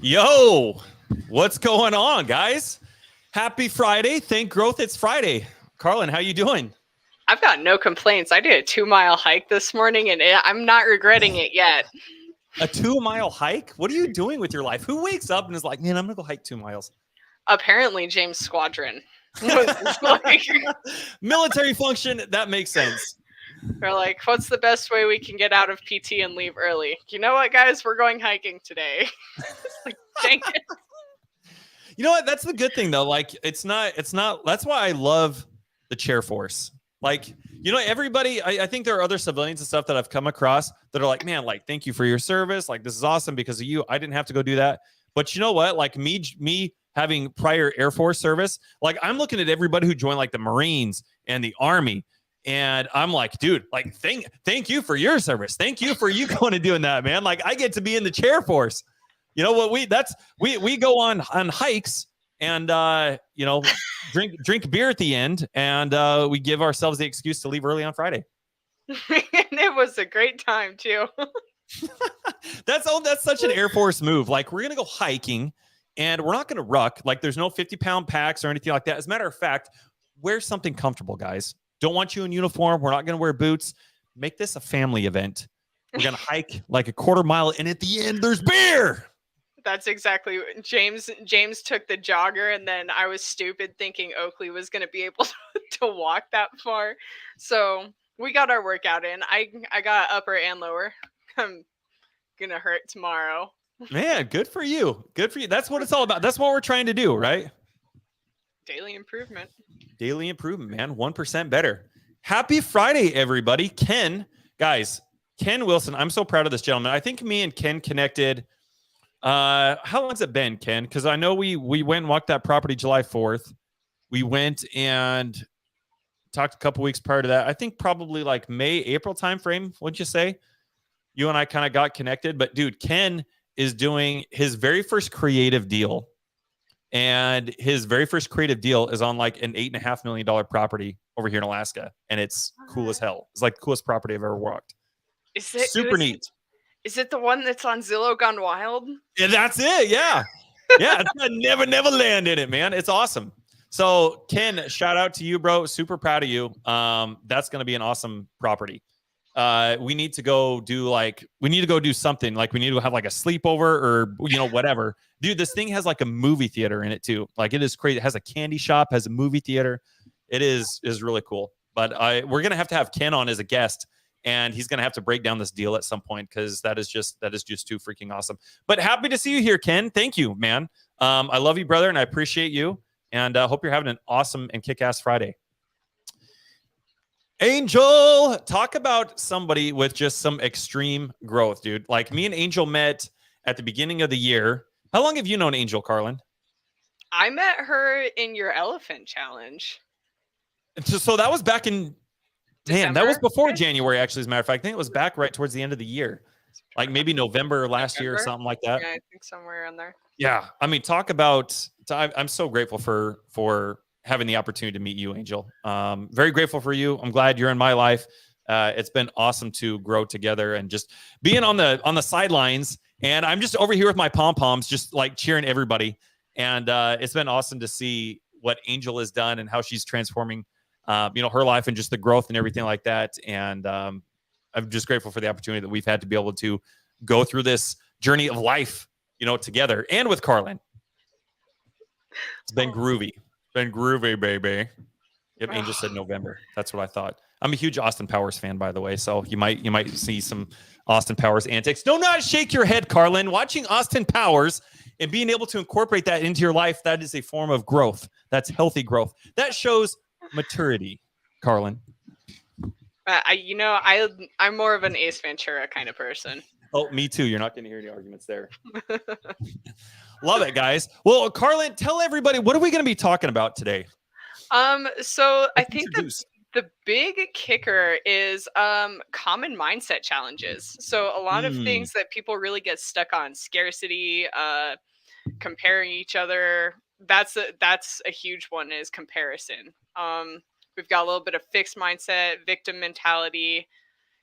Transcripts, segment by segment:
Yo, what's going on, guys? Happy Friday. Thank growth it's Friday. Carlin, how you doing? I've got no complaints. I did a 2-mile hike this morning and I'm not regretting it yet. A 2-mile hike? What are you doing with your life? Who wakes up and is like, man, I'm going to go hike 2 miles? Apparently, James Squadron was like, military function. That makes sense. we're like, what's the best way we can get out of PT and leave early? You know what, guys? We're going hiking today. Like, dang it. You know what? That's the good thing, though. Like, it's not, that's why I love the chair force. Like, you know, everybody, I think there are other civilians and stuff that I've come across that are like, man, like, thank you for your service. Like, this is awesome because of you. I didn't have to go do that. But you know what? Like, me having prior Air Force service, like, I'm looking at everybody who joined, like, the Marines and the Army. And I'm like, dude, like, thank you for your service. Thank you for you going and doing that, man. Like, I get to be in the chair force. You know what? We go on hikes and you know, drink beer at the end, and we give ourselves the excuse to leave early on Friday. And it was a great time too. That's such an Air Force move. Like, we're gonna go hiking and we're not gonna ruck. Like, there's no 50-pound packs or anything like that. As a matter of fact, wear something comfortable, guys. Don't want you in uniform. We're not gonna wear boots. Make this a family event. We're gonna hike like a quarter mile, and at the end there's beer. That's exactly what James took the jogger, and then I was stupid thinking Oakley was going to be able to walk that far. So we got our workout in. I got upper and lower. I'm going to hurt tomorrow. Man, good for you. Good for you. That's what it's all about. That's what we're trying to do, right? Daily improvement. Daily improvement, man. 1% better. Happy Friday, everybody. Ken Wilson. I'm so proud of this gentleman. I think me and Ken connected. How long has it been, Ken? Because I know we went and walked that property July 4th. We went and talked a couple weeks prior to that. I think probably like May, April timeframe. What'd you say? You and I kind of got connected. But dude, Ken is doing his very first creative deal. And his very first creative deal is on like an $8.5 million property over here in Alaska. And it's cool as hell. It's like the coolest property I've ever walked. Is it super neat? Is it the one that's on Zillow Gone Wild? Yeah, that's it. Yeah. Yeah. It's got Never Land in it, man. It's awesome. So, Ken, shout out to you, bro. Super proud of you. That's going to be an awesome property. We need to go do something. Like, we need to have like a sleepover or, you know, whatever. Dude, this thing has like a movie theater in it too. Like, it is crazy. It has a candy shop, has a movie theater. It is really cool. But we're going to have Ken on as a guest. And he's going to have to break down this deal at some point because that is just too freaking awesome. But happy to see you here, Ken. Thank you, man. I love you, brother, and I appreciate you. And hope you're having an awesome and kick-ass Friday. Angel, talk about somebody with just some extreme growth, dude. Like, me and Angel met at the beginning of the year. How long have you known Angel, Carlin? I met her in your elephant challenge. So that was back in... December? Man, that was before January, actually, as a matter of fact. I think it was back right towards the end of the year. Like maybe November last year or something like that. Yeah, I think somewhere in there. Yeah. I mean, talk about... I'm so grateful for having the opportunity to meet you, Angel. Very grateful for you. I'm glad you're in my life. It's been awesome to grow together and just being on the sidelines. And I'm just over here with my pom-poms, just like cheering everybody. And it's been awesome to see what Angel has done and how she's transforming you know, her life and just the growth and everything like that. And I'm just grateful for the opportunity that we've had to be able to go through this journey of life, you know, together and with Carlin. It's been groovy. Been groovy, baby. Yep, Angel said November. That's what I thought. I'm a huge Austin Powers fan, by the way, so you might see some Austin Powers antics. Do not shake your head, Carlin. Watching Austin Powers and being able to incorporate that into your life, that is a form of growth. That's healthy growth. That shows maturity, Carlin. I'm more of an Ace Ventura kind of person. Oh, me too. You're not going to hear any arguments there. Love it, guys. Well, Carlin, tell everybody, what are we going to be talking about today? So I think the big kicker is common mindset challenges. So a lot of things that people really get stuck on: scarcity, comparing each other. That's a huge one, is comparison. We've got a little bit of fixed mindset, victim mentality.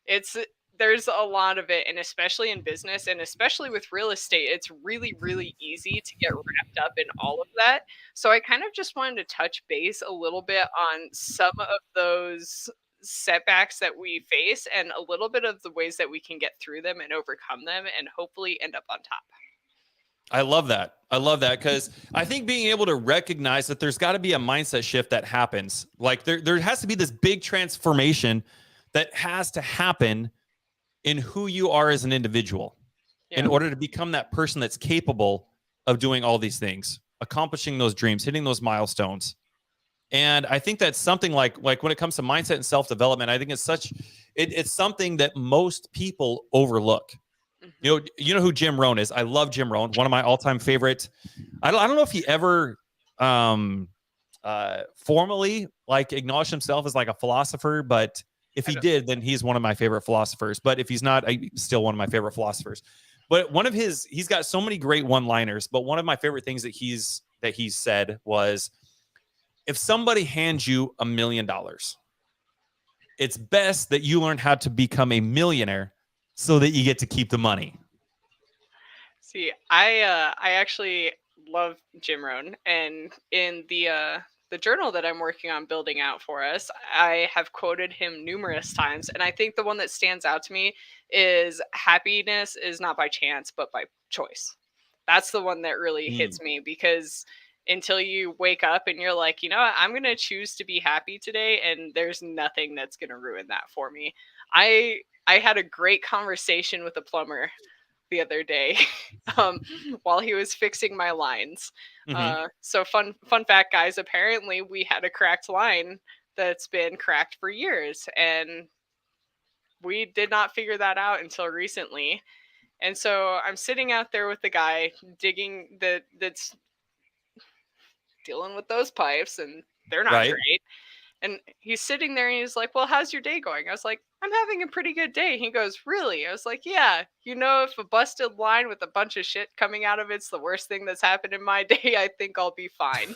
It's there's a lot of it, and especially in business and especially with real estate, it's really, really easy to get wrapped up in all of that. So I kind of just wanted to touch base a little bit on some of those setbacks that we face and a little bit of the ways that we can get through them and overcome them and hopefully end up on top. I love that. I love that because I think being able to recognize that there's got to be a mindset shift that happens. Like there has to be this big transformation that has to happen in who you are as an individual in order to become that person that's capable of doing all these things, accomplishing those dreams, hitting those milestones. And I think that's something like when it comes to mindset and self-development, I think it's something that most people overlook. You know who Jim Rohn is. I love Jim Rohn, one of my all-time favorite. I don't know if he ever formally like acknowledged himself as like a philosopher, but if he did, then he's one of my favorite philosophers. But if he's not, he's still one of my favorite philosophers. But he's got so many great one-liners. But one of my favorite things that he's said was, if somebody hands you $1 million, it's best that you learn how to become a millionaire so that you get to keep the money. See, I actually love Jim Rohn, and in the journal that I'm working on building out for us, I have quoted him numerous times, and I think the one that stands out to me is happiness is not by chance but by choice. That's the one that really hits me, because until you wake up and you're like, you know what, I'm going to choose to be happy today, and there's nothing that's going to ruin that for me. I had a great conversation with a plumber the other day while he was fixing my lines. So fun fact, guys, apparently we had a cracked line that's been cracked for years, and we did not figure that out until recently. And so I'm sitting out there with the guy digging that's dealing with those pipes, and they're not great. And he's sitting there and he's like, well, how's your day going? I was like, I'm having a pretty good day. He goes, really? I was like, yeah, if a busted line with a bunch of shit coming out of it's the worst thing that's happened in my day, I think I'll be fine.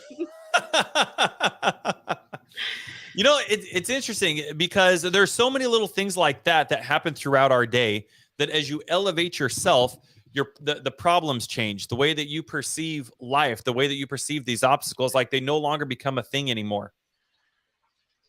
It's interesting because there's so many little things like that happen throughout our day that as you elevate yourself, the problems change. The way that you perceive life, the way that you perceive these obstacles, like they no longer become a thing anymore.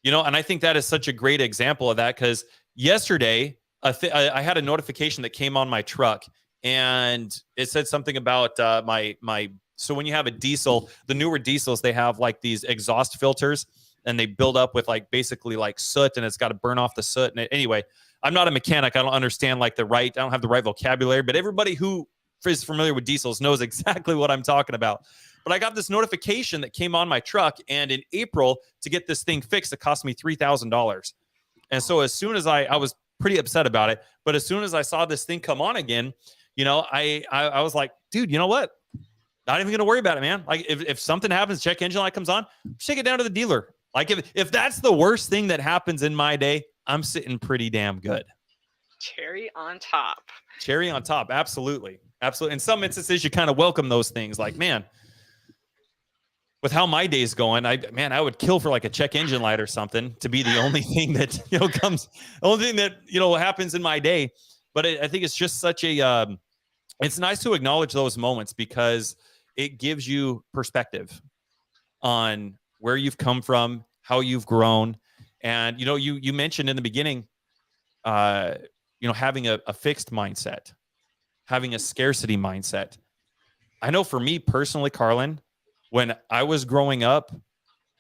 And I think that is such a great example of that, because yesterday I had a notification that came on my truck, and it said something about so when you have a diesel, the newer diesels, they have like these exhaust filters, and they build up with like basically like soot, and it's got to burn off the soot. And anyway, I'm not a mechanic. I don't understand I don't have the right vocabulary, but everybody who is familiar with diesels knows exactly what I'm talking about. But I got this notification that came on my truck, and in April, to get this thing fixed, it cost me $3,000. And so as soon as I was pretty upset about it, but as soon as I saw this thing come on again, I was like, dude, you know what? Not even going to worry about it, man. Like if something happens, check engine light comes on, take it down to the dealer. Like if that's the worst thing that happens in my day, I'm sitting pretty damn good. Cherry on top. Cherry on top. Absolutely. Absolutely. In some instances, you kind of welcome those things. Like, man, with how my day's going, I would kill for like a check engine light or something to be the only thing that, the only thing that, happens in my day. But I think it's just such it's nice to acknowledge those moments, because it gives you perspective on where you've come from, how you've grown. And, you mentioned in the beginning, having a fixed mindset, having a scarcity mindset. I know for me personally, Carlin, when I was growing up,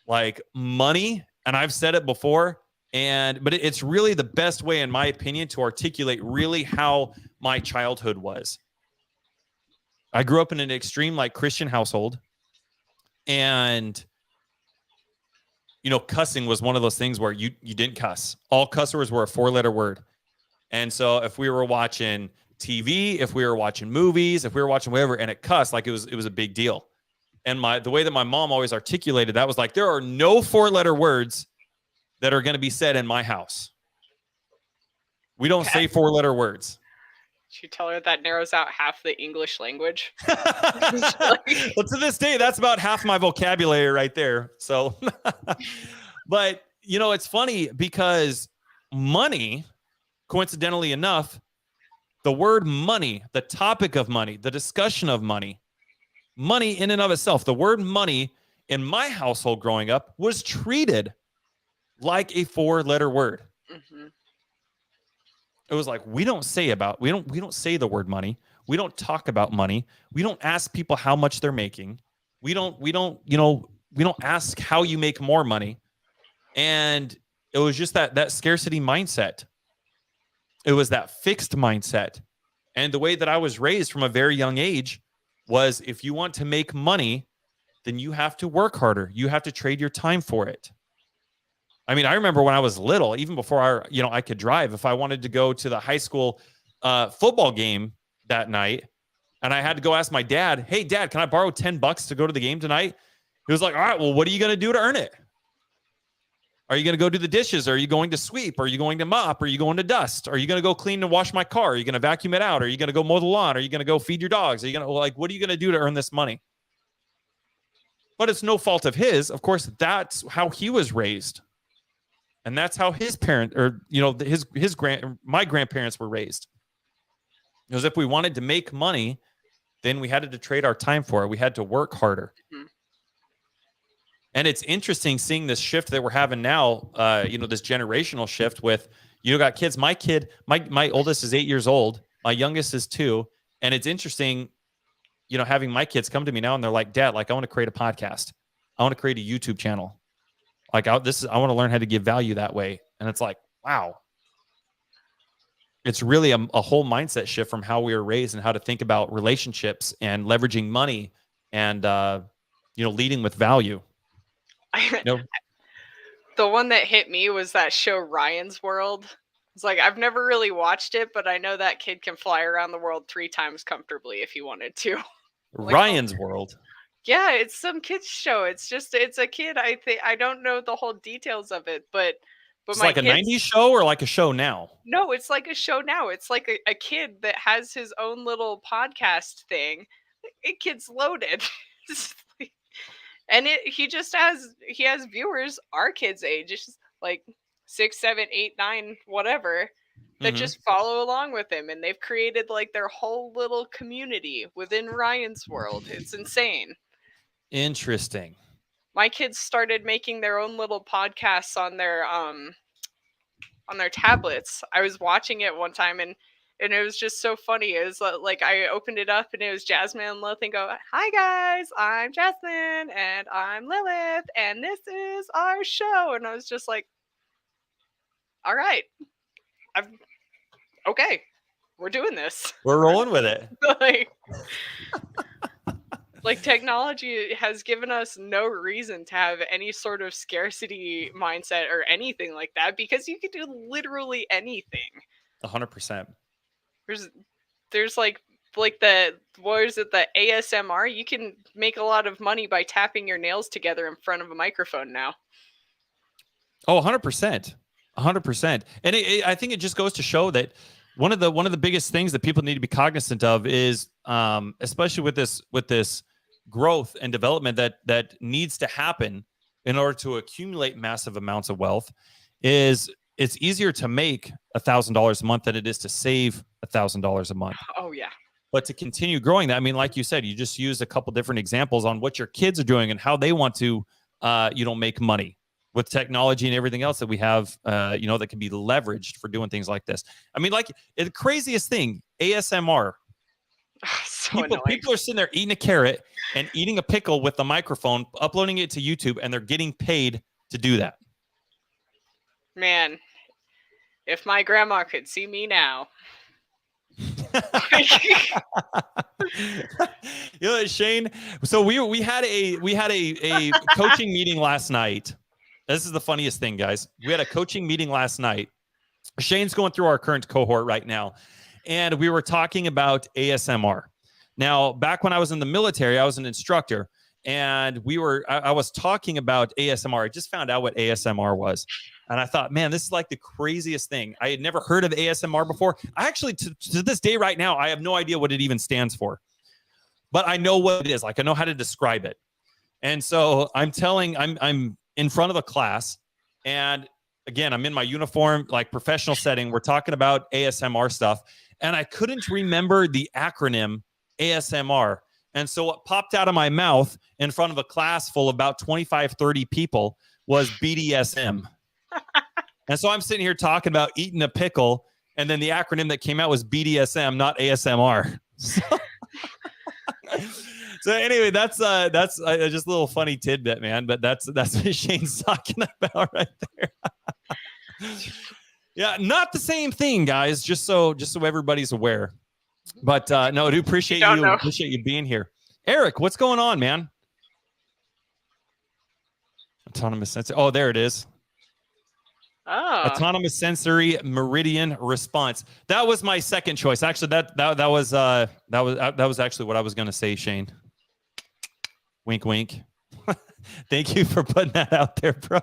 like money, and I've said it before, but it's really the best way, in my opinion, to articulate really how my childhood was. I grew up in an extreme Christian household, and cussing was one of those things where you didn't cuss. All cuss words were a 4-letter word. And so if we were watching TV, if we were watching movies, if we were watching whatever, and it cussed, it was a big deal. And the way that my mom always articulated that was like, there are no 4-letter words that are going to be said in my house. We don't say 4-letter words. Did you tell her that narrows out half the English language? Well, to this day, that's about half my vocabulary right there. So, but it's funny because money, coincidentally enough, the word money, the topic of money, the discussion of money in and of itself, the word money in my household growing up was treated like a 4-letter word. Mm-hmm. It was like, we don't say the word money. We don't talk about money. We don't ask people how much they're making. We don't ask how you make more money. And it was just that scarcity mindset. It was that fixed mindset. And the way that I was raised from a very young age was, if you want to make money, then you have to work harder. You have to trade your time for it. I mean, I remember when I was little, even before I could drive, if I wanted to go to the high school football game that night, and I had to go ask my dad, "Hey, Dad, can I borrow $10 to go to the game tonight?" He was like, "All right, well, what are you going to do to earn it? Are you going to go do the dishes? Are you going to sweep? Are you going to mop? Are you going to dust? Are you going to go clean and wash my car? Are you going to vacuum it out? Are you going to go mow the lawn? Are you going to go feed your dogs? Are you going to, what are you going to do to earn this money?" But it's no fault of his. Of course, that's how he was raised. And that's how his parent, or, my grandparents were raised. Because if we wanted to make money, then we had to trade our time for it. We had to work harder. Mm-hmm. And it's interesting seeing this shift that we're having now, this generational shift with, got kids. My oldest is 8 years old. My youngest is 2. And it's interesting, having my kids come to me now and they're like, "Dad, I want to create a podcast. I want to create a YouTube channel. I want to learn how to give value that way." And it's like, wow. It's really a whole mindset shift from how we were raised and how to think about relationships and leveraging money and, leading with value. The one that hit me was that show Ryan's World. It's like, I've never really watched it, but I know that kid can fly around the world 3 times comfortably if he wanted to. Ryan's World. Yeah, it's some kids show. It's a kid. I don't know the whole details of it, but it's like a 90s show or like a show now? No, it's like a show now. It's like a kid that has his own little podcast thing. Kid's loaded. And he has viewers our kids' age, it's like 6, 7, 8, 9, whatever, that just follow along with him, and they've created like their whole little community within Ryan's World. It's insane. Interesting. My kids started making their own little podcasts on their tablets. I was watching it one time, and it was just so funny. It was like, I opened it up and it was Jasmine and Lilith, and go, "Hi guys, I'm Jasmine and I'm Lilith and this is our show." And I was just like, all right, okay, we're doing this. We're rolling with it. Like technology has given us no reason to have any sort of scarcity mindset or anything like that, because you can do literally anything. 100%. There's like the, what is it, the ASMR? You can make a lot of money by tapping your nails together in front of a microphone now. Oh, 100%. 100%. And I think it just goes to show that one of the biggest things that people need to be cognizant of is, especially with this growth and development that needs to happen in order to accumulate massive amounts of wealth, is it's easier to make $1,000 a month than it is to save $1,000 a month. Oh yeah. But to continue growing that, I mean, like you said, you just used a couple different examples on what your kids are doing and how they want to, make money with technology and everything else that we have, that can be leveraged for doing things like this. I mean, like the craziest thing, ASMR. People are sitting there eating a carrot and eating a pickle with the microphone, uploading it to YouTube, and they're getting paid to do that. Man, if my grandma could see me now. Shane, so we had a coaching meeting last night. This is the funniest thing, guys. We had a coaching meeting last night. Shane's going through our current cohort right now, and we were talking about ASMR. Now, back when I was in the military, I was an instructor, and I was talking about ASMR. I just found out what ASMR was. And I thought, man, this is like the craziest thing. I had never heard of ASMR before. I actually, to this day right now, I have no idea what it even stands for. But I know what it is. Like, I know how to describe it. And so I'm in front of a class, and again, I'm in my uniform, like professional setting. We're talking about ASMR stuff. And I couldn't remember the acronym ASMR. And so what popped out of my mouth in front of a class full of about 25, 30 people was BDSM. And so I'm sitting here talking about eating a pickle. And then the acronym that came out was BDSM, not ASMR. So anyway, that's just a little funny tidbit, man. But that's what Shane's talking about right there. Yeah, not the same thing, guys. Just so everybody's aware. But no, I do appreciate you being here. Eric, what's going on, man? Autonomous sensory. Oh, there it is. Oh. Autonomous sensory meridian response. That was my second choice. Actually, that was actually what I was going to say, Shane. Wink, wink. Thank you for putting that out there, bro.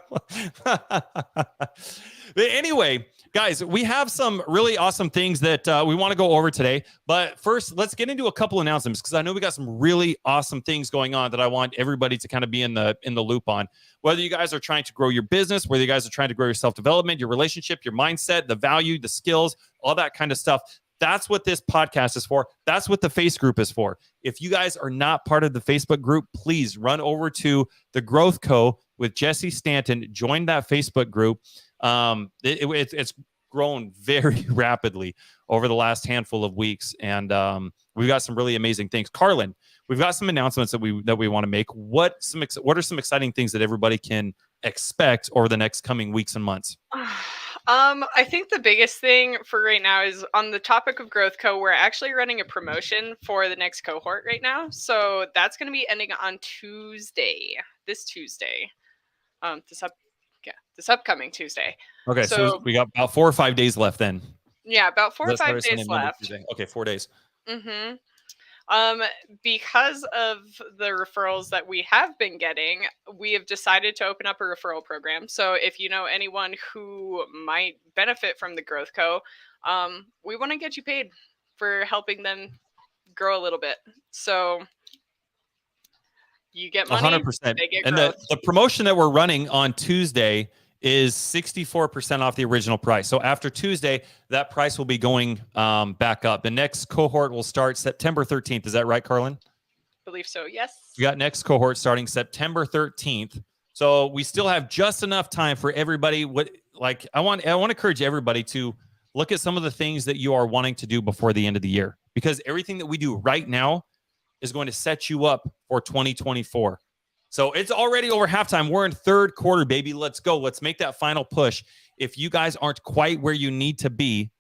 But anyway, guys, we have some really awesome things that we want to go over today. But first, let's get into a couple announcements because I know we got some really awesome things going on that I want everybody to kind of be in the loop on. Whether you guys are trying to grow your business, whether you guys are trying to grow your self-development, your relationship, your mindset, the value, the skills, all that kind of stuff. That's what this podcast is for. That's what the Face Group is for. If you guys are not part of the Facebook group, please run over to the Growth Co. with Jesse Stanton. Join that Facebook group. It's grown very rapidly over the last handful of weeks, and we've got some really amazing things. Carlin, we've got some announcements that we want to make. What are some exciting things that everybody can expect over the next coming weeks and months? I think the biggest thing for right now is on the topic of Growth Co. We're actually running a promotion for the next cohort right now, so that's going to be ending on this Tuesday. This upcoming Tuesday. Okay, so we got about 4 or 5 days left then. Yeah, about 4 or 5 days left. Okay, 4 days. Mm-hmm. Because of the referrals that we have been getting, we have decided to open up a referral program. So if you know anyone who might benefit from the Growth Co., we want to get you paid for helping them grow a little bit. So you get money, 100%. they get and growth. the promotion that we're running on Tuesday is 64% off the original price. So after Tuesday, that price will be going back up. The next cohort will start September 13th. Is that right, Carlin? I believe so, yes. We got next cohort starting September 13th. So we still have just enough time for everybody. I want to encourage everybody to look at some of the things that you are wanting to do before the end of the year, because everything that we do right now is going to set you up for 2024. So it's already over halftime. We're in third quarter, baby. Let's go. Let's make that final push. If you guys aren't quite where you need to be,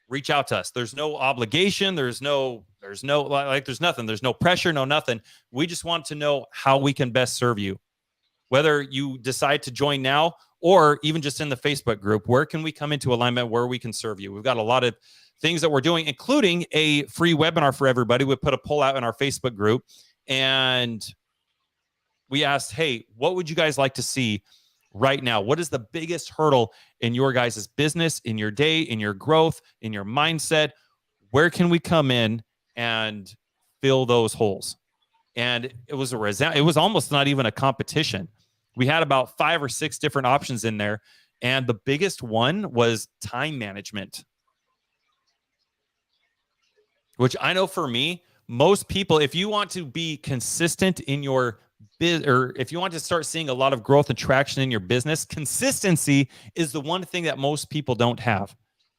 reach out to us. There's no obligation. There's nothing. There's no pressure, no nothing. We just want to know how we can best serve you. Whether you decide to join now or even just in the Facebook group, where can we come into alignment where we can serve you? We've got a lot of things that we're doing, including a free webinar for everybody. We put a poll out in our Facebook group, and we asked, hey, what would you guys like to see right now? What is the biggest hurdle in your guys' business, in your day, in your growth, in your mindset? Where can we come in and fill those holes? And it was almost not even a competition. We had about 5 or 6 different options in there, and the biggest one was time management, which I know for me, most people, if you want to be consistent in your or if you want to start seeing a lot of growth and traction in your business, consistency is the one thing that most people don't have.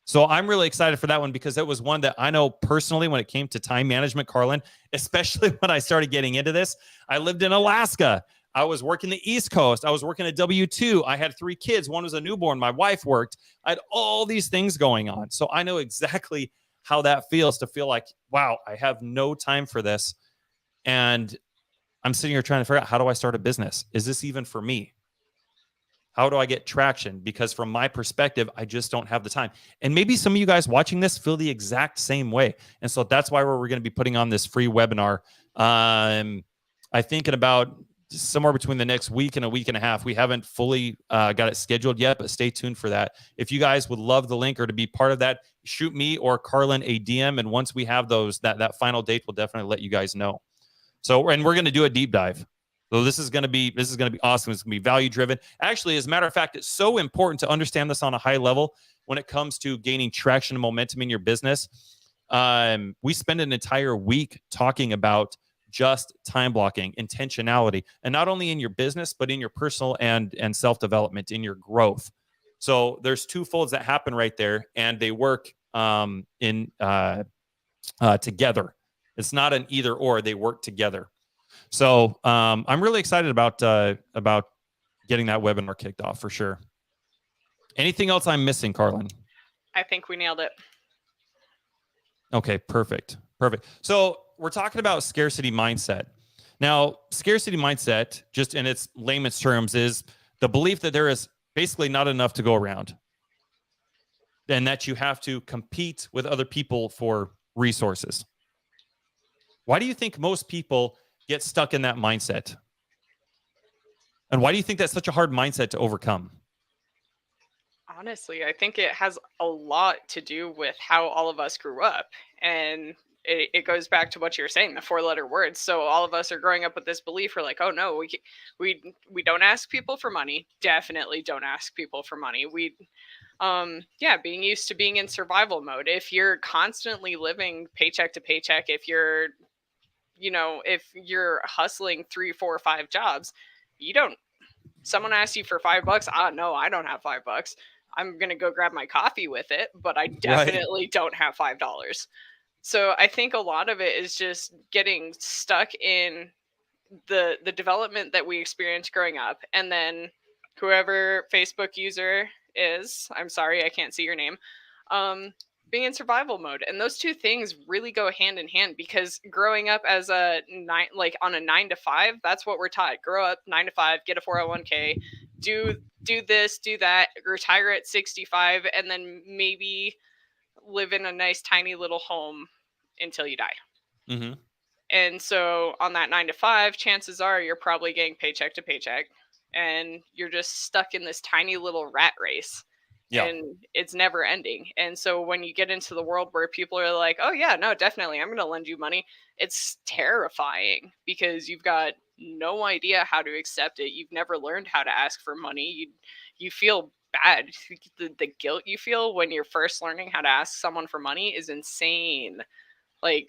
So I'm really excited for that one, because it was one that I know personally when it came to time management, Carlin, especially when I started getting into this. I lived in Alaska. I was working the East Coast. I was working a W-2. I had 3 kids. One was a newborn. My wife worked. I had all these things going on. So I know exactly how that feels to feel like, wow, I have no time for this. And I'm sitting here trying to figure out, how do I start a business? Is this even for me? How do I get traction? Because from my perspective, I just don't have the time. And maybe some of you guys watching this feel the exact same way. And so that's why we're going to be putting on this free webinar. I think in about somewhere between the next week and a week and a half. We haven't fully got it scheduled yet, but stay tuned for that. If you guys would love the link or to be part of that, shoot me or Carlin a DM. And once we have those, that final date, we'll definitely let you guys know. So, and we're going to do a deep dive. So this is going to be awesome. It's going to be value driven. Actually, as a matter of fact, it's so important to understand this on a high level when it comes to gaining traction and momentum in your business. We spend an entire week talking about just time blocking, intentionality, and not only in your business, but in your personal and self-development, in your growth. So there's two folds that happen right there, and they work together. It's not an either or; they work together. So I'm really excited about getting that webinar kicked off for sure. Anything else I'm missing, Carlin? I think we nailed it. Okay, perfect. So we're talking about scarcity mindset. Now, scarcity mindset, just in its layman's terms, is the belief that there is basically not enough to go around, and that you have to compete with other people for resources. Why do you think most people get stuck in that mindset? And why do you think that's such a hard mindset to overcome? Honestly, I think it has a lot to do with how all of us grew up. And it goes back to what you're saying, the four-letter words. So all of us are growing up with this belief. We're like, oh no, we don't ask people for money. Definitely don't ask people for money. Being used to being in survival mode. If you're constantly living paycheck to paycheck, if you're hustling 3, 4, 5 jobs, someone asks you for $5. No, I don't have $5. I'm going to go grab my coffee with it, but I definitely don't have $5. So I think a lot of it is just getting stuck in the development that we experienced growing up. And then whoever Facebook user is, I'm sorry, I can't see your name, being in survival mode. And those two things really go hand in hand, because growing up as on a 9 to 5, that's what we're taught. Grow up 9 to 5, get a 401k, do this, do that, retire at 65, and then maybe live in a nice tiny little home until you die. Mm-hmm. And so on that 9 to 5, chances are you're probably getting paycheck to paycheck, and you're just stuck in this tiny little rat race. Yeah. And it's never ending. And so when you get into the world where people are like, oh yeah, no, definitely, I'm going to lend you money, it's terrifying, because you've got no idea how to accept it. You've never learned how to ask for money. You feel bad. The guilt you feel when you're first learning how to ask someone for money is insane. Like,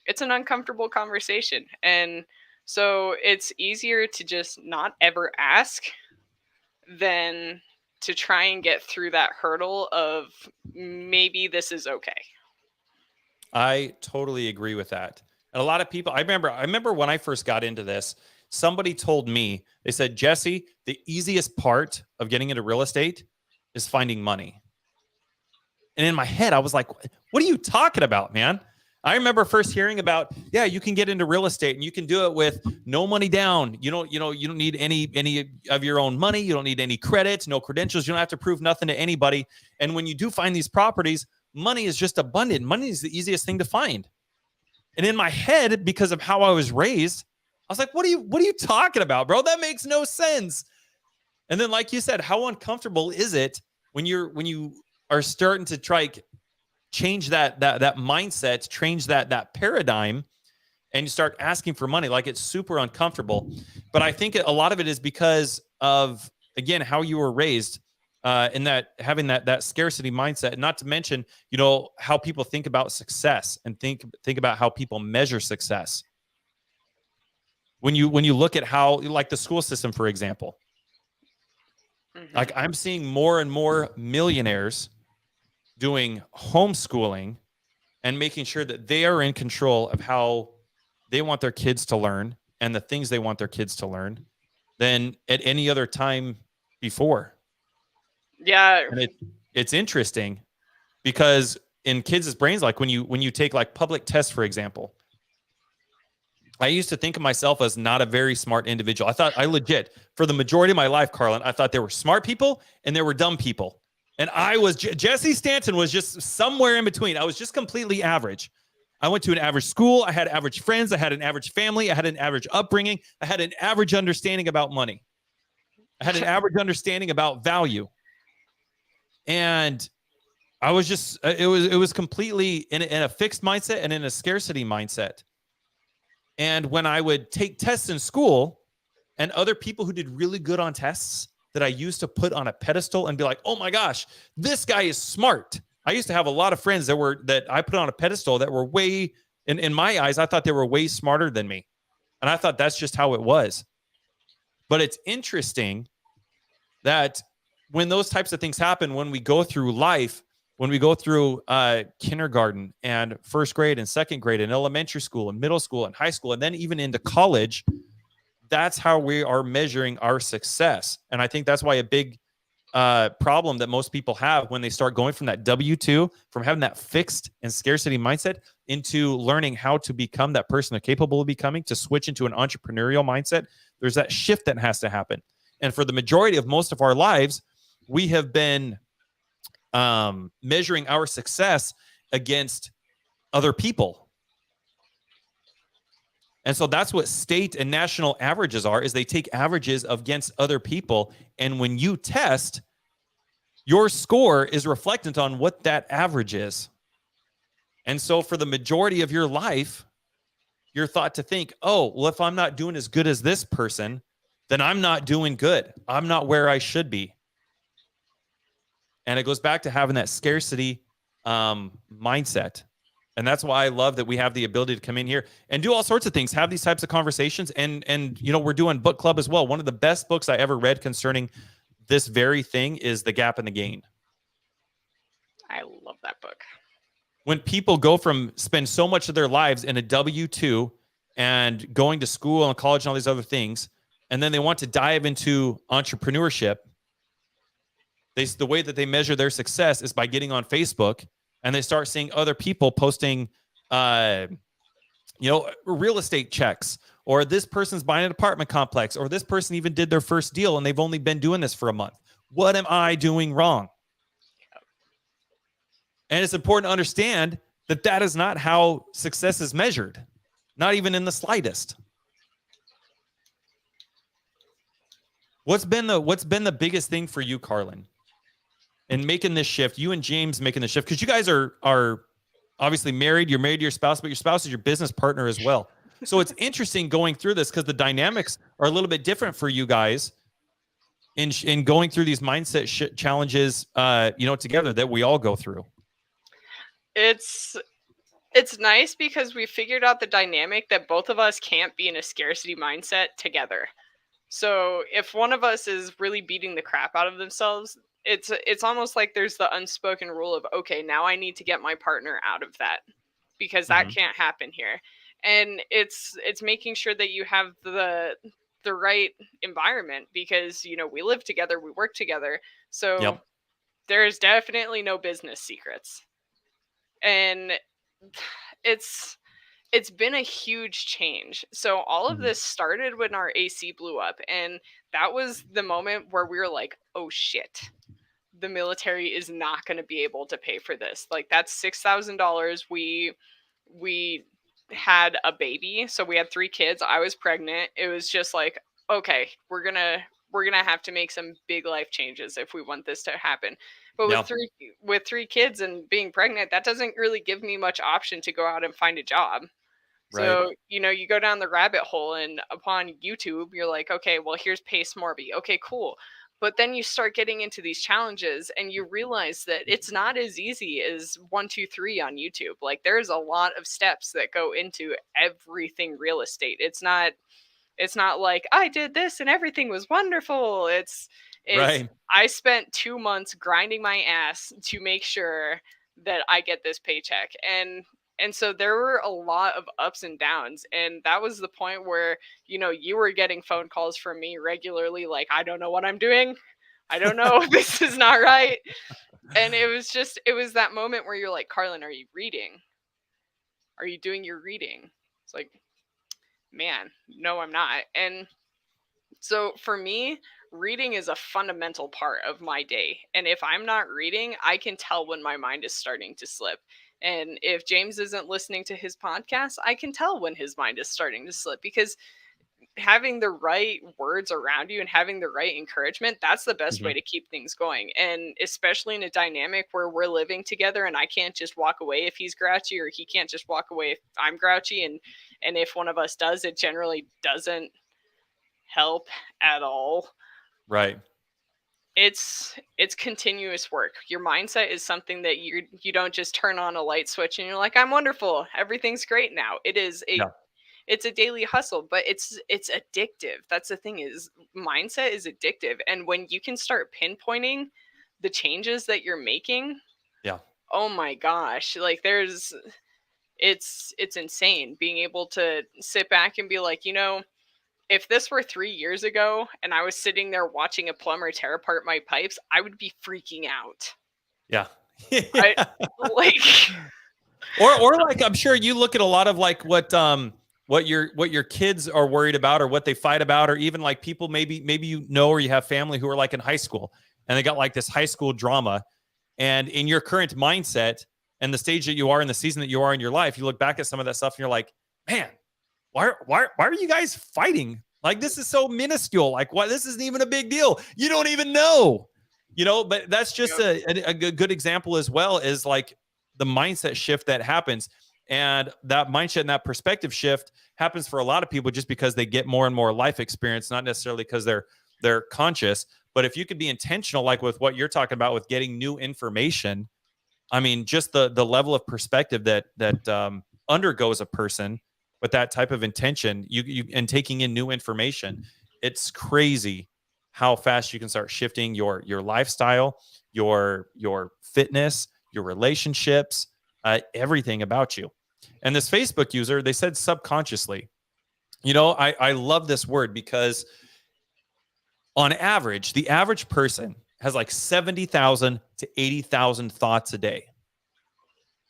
it's an uncomfortable conversation. And so it's easier to just not ever ask than to try and get through that hurdle of maybe this is okay. I totally agree with that. And a lot of people, I remember when I first got into this, somebody told me, they said, Jesse, the easiest part of getting into real estate is finding money. And in my head, I was like, what are you talking about, man? I remember first hearing about, yeah, you can get into real estate and you can do it with no money down. You don't need any of your own money. You don't need any credits, no credentials. You don't have to prove nothing to anybody. And when you do find these properties, money is just abundant. Money is the easiest thing to find. And in my head, because of how I was raised, I was like, what are you talking about, bro? That makes no sense. And then, like you said, how uncomfortable is it when you are starting to try change that mindset, change that paradigm, and you start asking for money? Like, it's super uncomfortable. But I think a lot of it is because of, again, how you were raised, in that having that scarcity mindset, and not to mention, how people think about success and think about how people measure success. When you look at how, like, the school system, for example, mm-hmm. Like, I'm seeing more and more millionaires doing homeschooling and making sure that they are in control of how they want their kids to learn and the things they want their kids to learn than at any other time before. Yeah. And it's interesting because in kids' brains, like when you take like public tests, for example, I used to think of myself as not a very smart individual. I legit, for the majority of my life, Carlin, I thought there were smart people and there were dumb people. And Jesse Stanton was just somewhere in between. I was just completely average. I went to an average school. I had average friends. I had an average family. I had an average upbringing. I had an average understanding about money. I had an average understanding about value. And I was just, it was completely in a fixed mindset and in a scarcity mindset. And when I would take tests in school and other people who did really good on tests that I used to put on a pedestal and be like, oh my gosh, this guy is smart. I used to have a lot of friends that I put on a pedestal that were way, in my eyes, I thought they were way smarter than me. And I thought that's just how it was. But it's interesting that when those types of things happen, when we go through life, when we go through kindergarten and first grade and second grade and elementary school and middle school and high school, and then even into college, that's how we are measuring our success. And I think that's why a big problem that most people have when they start going from that W-2, from having that fixed and scarcity mindset into learning how to become that person they're capable of becoming, to switch into an entrepreneurial mindset, there's that shift that has to happen. And for the majority of most of our lives, we have been measuring our success against other people. And so that's what state and national averages are, is they take averages against other people. And when you test, your score is reflectant on what that average is. And so for the majority of your life, you're thought to think, oh, well, if I'm not doing as good as this person, then I'm not doing good. I'm not where I should be. And it goes back to having that scarcity mindset. And that's why I love that we have the ability to come in here and do all sorts of things, have these types of conversations. And we're doing book club as well. One of the best books I ever read concerning this very thing is The Gap and the Gain. I love that book. When people go from spend so much of their lives in a W-2 and going to school and college and all these other things, and then they want to dive into entrepreneurship, the way that they measure their success is by getting on Facebook, and they start seeing other people posting, real estate checks, or this person's buying an apartment complex, or this person even did their first deal and they've only been doing this for a month. What am I doing wrong? And it's important to understand that that is not how success is measured, not even in the slightest. What's been the biggest thing for you, Carlin, in making this shift? You and James making the shift, because you guys are obviously married. You're married to your spouse, but your spouse is your business partner as well. So it's interesting going through this, because the dynamics are a little bit different for you guys in going through these mindset challenges, together, that we all go through. It's nice because we figured out the dynamic that both of us can't be in a scarcity mindset together. So if one of us is really beating the crap out of themselves, it's almost like there's the unspoken rule of, okay, now I need to get my partner out of that, because that can't happen here. And it's making sure that you have the right environment, because we live together, we work together, so there's definitely no business secrets. And it's been a huge change. So all of this started when our AC blew up, and that was the moment where we were like, oh shit, the military is not going to be able to pay for this. Like, that's $6,000. We had a baby, so we had 3 kids. I was pregnant. It was just like, okay, we're gonna have to make some big life changes if we want this to happen. But with three kids and being pregnant, that doesn't really give me much option to go out and find a job. So, Right. you go down the rabbit hole, and upon YouTube, you're like, okay, well, here's Pace Morby. Okay, cool. But then you start getting into these challenges, and you realize that it's not as easy as 1, 2, 3 on YouTube. Like, there's a lot of steps that go into everything real estate. It's not like I did this and everything was wonderful. It's Right. I spent 2 months grinding my ass to make sure that I get this paycheck. And so there were a lot of ups and downs. And that was the point where, you were getting phone calls from me regularly, like, I don't know what I'm doing. I don't know. This is not right. And it was that moment where you're like, Carlin, are you reading? Are you doing your reading? It's like, man, no, I'm not. And so for me, reading is a fundamental part of my day. And if I'm not reading, I can tell when my mind is starting to slip. And if James isn't listening to his podcast, I can tell when his mind is starting to slip, because having the right words around you and having the right encouragement, that's the best way to keep things going. And especially in a dynamic where we're living together, and I can't just walk away if he's grouchy, or he can't just walk away if I'm grouchy. And if one of us does, it generally doesn't help at all. Right. It's continuous work. Your mindset is something that you don't just turn on a light switch and you're like, I'm wonderful, everything's great now. Yeah. It's a daily hustle, but it's addictive. That's the thing, is mindset is addictive, and when you can start pinpointing the changes that you're making, Yeah. oh my gosh, like it's insane being able to sit back and be like, if this were 3 years ago and I was sitting there watching a plumber tear apart my pipes, I would be freaking out. Yeah. I like Or like, I'm sure you look at a lot of like what your kids are worried about or what they fight about, or even like people maybe or you have family who are like in high school and they got like this high school drama, and in your current mindset and the stage that you are in the season that you are in your life, you look back at some of that stuff and you're like, man, why are you guys fighting? Like, this is so minuscule. Like, what? This isn't even a big deal. You don't even know, but that's just a good example as well, as like the mindset shift that happens. And that mindset and that perspective shift happens for a lot of people just because they get more and more life experience, not necessarily because they're conscious. But if you could be intentional, like with what you're talking about with getting new information, I mean, just the level of perspective that undergoes a person with that type of intention, you and taking in new information, it's crazy how fast you can start shifting your lifestyle, your fitness, your relationships, everything about you. And this Facebook user, they said subconsciously. I love this word because on average, the average person has like 70,000 to 80,000 thoughts a day.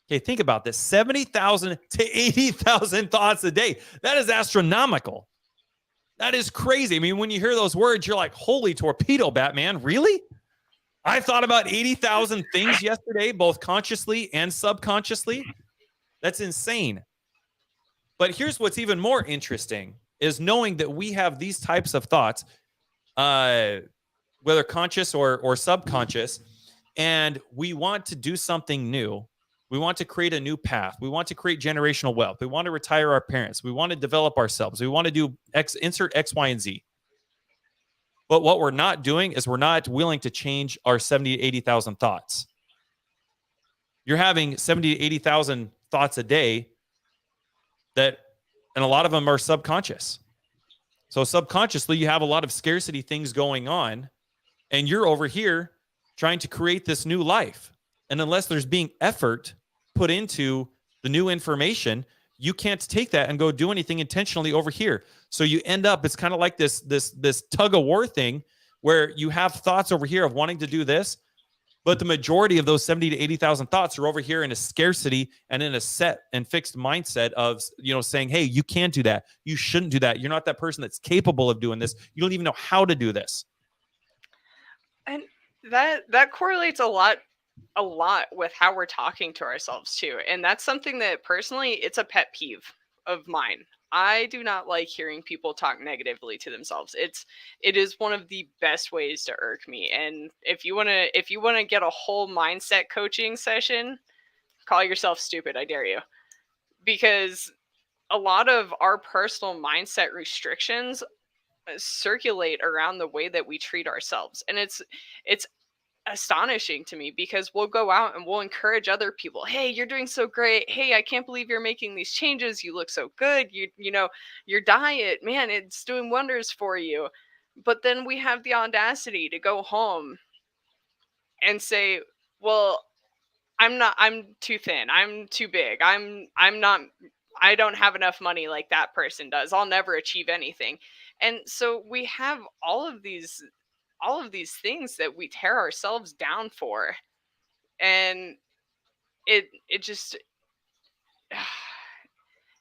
Okay, think about this. 70,000 to 80,000 thoughts a day. That is astronomical. That is crazy. I mean, when you hear those words, you're like, holy torpedo, Batman. Really? I thought about 80,000 things yesterday, both consciously and subconsciously. That's insane. But here's what's even more interesting is knowing that we have these types of thoughts, whether conscious or subconscious, and we want to do something new. We want to create a new path. We want to create generational wealth. We want to retire our parents. We want to develop ourselves. We want to do insert X, Y, and Z. But what we're not doing is we're not willing to change our 70 to 80,000 thoughts. You're having 70 to 80,000 thoughts a day and a lot of them are subconscious. So subconsciously, you have a lot of scarcity things going on, and you're over here trying to create this new life. And unless there's being effort put into the new information, you can't take that and go do anything intentionally over here. So you end up, it's kind of like this tug of war thing where you have thoughts over here of wanting to do this, but the majority of those 70 to 80,000 thoughts are over here in a scarcity and in a set and fixed mindset of, saying, hey, you can't do that. You shouldn't do that. You're not that person that's capable of doing this. You don't even know how to do this. And that correlates a lot with how we're talking to ourselves too. And that's something that personally, it's a pet peeve of mine. I do not like hearing people talk negatively to themselves. It is one of the best ways to irk me. And if you want to get a whole mindset coaching session, call yourself stupid, I dare you. Because a lot of our personal mindset restrictions circulate around the way that we treat ourselves. And it's astonishing to me because we'll go out and we'll encourage other people. Hey, you're doing so great. Hey, I can't believe you're making these changes. You look so good. Your diet, man, it's doing wonders for you. But then we have the audacity to go home and say, well, I'm too thin. I'm too big. I'm not I don't have enough money like that person does. I'll never achieve anything. And so we have all of these things that we tear ourselves down for, and it just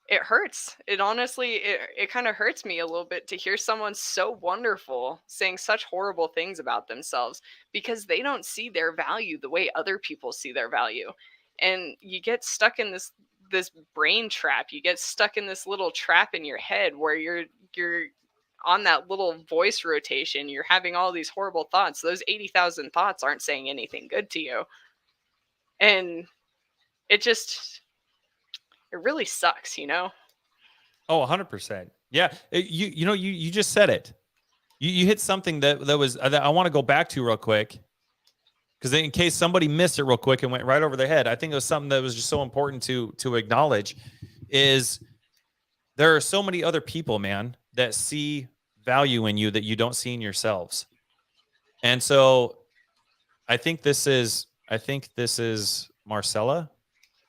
it hurts. It honestly, it kind of hurts me a little bit to hear someone so wonderful saying such horrible things about themselves because they don't see their value the way other people see their value. And you get stuck in this brain trap. You get stuck in this little trap in your head where you're on that little voice rotation. You're having all these horrible thoughts. Those 80,000 thoughts aren't saying anything good to you. And it really sucks, Oh, 100%. Yeah. You just said it. You hit something that was that I want to go back to real quick, because in case somebody missed it real quick and went right over their head. I think it was something that was just so important to acknowledge is there are so many other people, man, that see value in you that you don't see in yourselves. And so I think this is Marcella.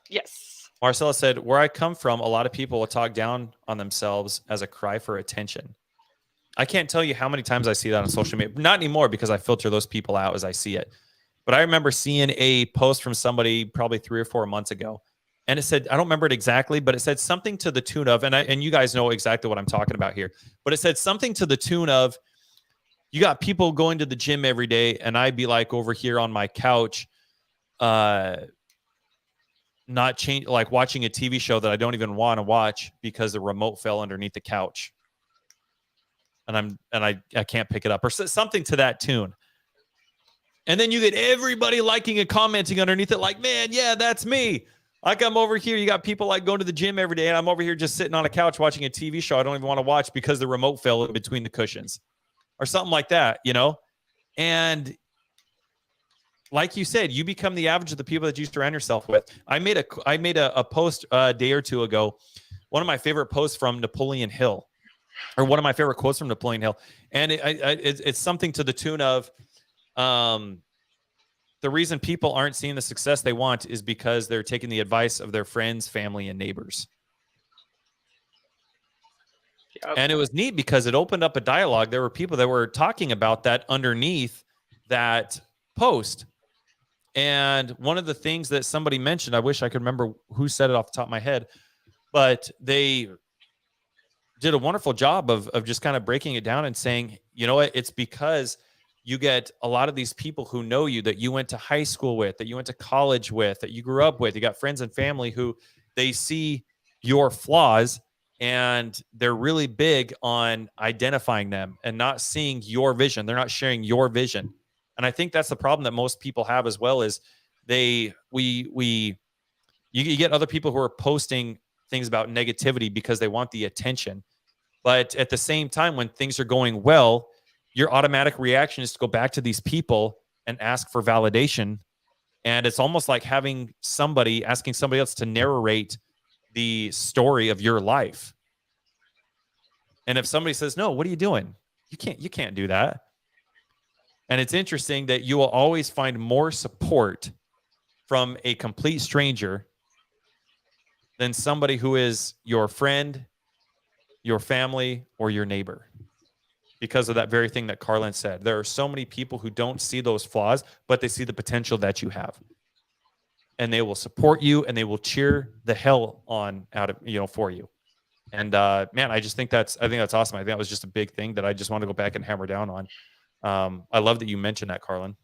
Yes. Marcella said, where I come from, a lot of people will talk down on themselves as a cry for attention. I can't tell you how many times I see that on social media. Not anymore, because I filter those people out as I see it. But I remember seeing a post from somebody probably 3 or 4 months ago. And it said, I don't remember it exactly, but it said something to the tune of, and you guys know exactly what I'm talking about here, but it said something to the tune of, you got people going to the gym every day, and I'd be like over here on my couch, not change, like watching a TV show that I don't even want to watch because the remote fell underneath the couch, and I can't pick it up, or something to that tune. And then you get everybody liking and commenting underneath it, like, man, yeah, that's me. Like, I'm over here. You got people like going to the gym every day, and I'm over here just sitting on a couch watching a TV show I don't even want to watch because the remote fell in between the cushions, or something like that, you know? And like you said, you become the average of the people that you surround yourself with. I made a post a day or two ago, one of my favorite posts from Napoleon Hill, or one of my favorite quotes from Napoleon Hill. And it's something to the tune of, the reason people aren't seeing the success they want is because they're taking the advice of their friends, family, and neighbors. Yep. And it was neat because it opened up a dialogue. There were people that were talking about that underneath that post. And one of the things that somebody mentioned, I wish I could remember who said it off the top of my head, but they did a wonderful job of just kind of breaking it down and saying, you know what, it's because you get a lot of these people who know you, that you went to high school with, that you went to college with, that you grew up with. You got friends and family who they see your flaws, and they're really big on identifying them and not seeing your vision. They're not sharing your vision. And I think that's the problem that most people have as well, is you get other people who are posting things about negativity because they want the attention. But at the same time, when things are going well, your automatic reaction is to go back to these people and ask for validation. And it's almost like asking somebody else to narrate the story of your life. And if somebody says, no, what are you doing? You can't do that. And it's interesting that you will always find more support from a complete stranger than somebody who is your friend, your family, or your neighbor. Because of that very thing that Carlin said. There are so many people who don't see those flaws, but they see the potential that you have. And they will support you, and they will cheer the hell on out of, for you. And man, I think that's awesome. I think that was just a big thing that I just want to go back and hammer down on. I love that you mentioned that, Carlin.